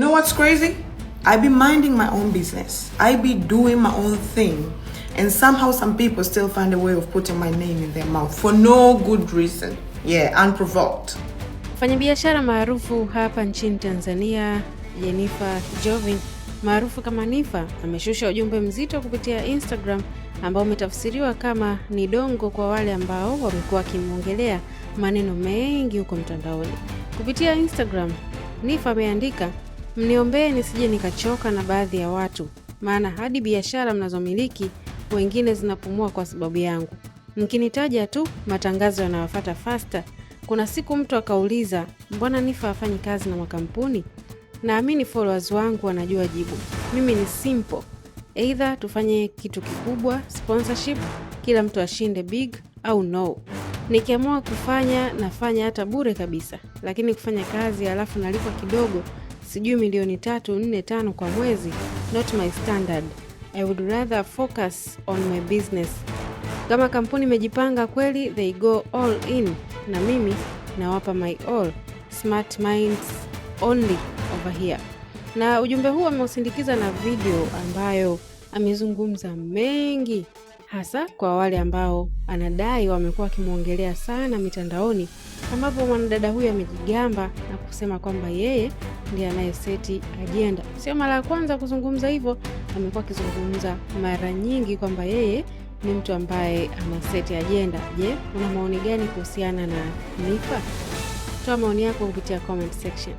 You know what's crazy? I be minding my own business. I be doing my own thing. And somehow some people still find a way of putting my name in their mouth for no good reason. Yeah, unprovoked. Mfanyabiashara maarufu hapa nchini Tanzania, Jennifer Jovin, maarufu kama Nifa, ameshusha ujumbe mzito kupitia Instagram ambao umetafsiriwa kama ni dongo kwa wale ambao wamekuwa kimuongelea maneno mengi huko mtandaoni. Kupitia Instagram, Nifa ameandika, "Mniombee nisije nikachoka na baadhi ya watu, maana hadi biashara mnazomiliki wengine zinapumua kwa sababu yangu. Mkinitaja tu matangazo yanawafuata faster. Kuna siku mtu akauliza, mbona Nifa hafanyi kazi na makampuni? Naamini followers wangu wanajua jibu. Mimi ni simple. Either tufanye kitu kikubwa, sponsorship, kila mtu ashinde big au no. Nikiamua kufanya nafanya hata bure kabisa. Lakini kufanya kazi alafu nalipwa kidogo, sijui milioni 3, 4, 5 kwa mwezi, not my standard. I would rather focus on my business. Kama kampuni imejipanga kweli, they go all in. Na mimi nawapa my all. Smart minds only over here." Na ujumbe huu ameusindikiza na video ambayo amezungumza mengi, hasa kwa wale ambao anadai wamekuwa kimuongelea sana mitandaoni, ambapo mwanadada huyu amejigamba na kusema kwamba yeye ndiye anayeseti agenda. Sio mara ya kwanza kuzungumza hivyo, amekuwa akizungumza mara nyingi kwamba yeye ni mtu ambaye anaseti agenda. Je, una maoni gani kuhusiana na Nifa? Toa maoni yako kupitia comment section.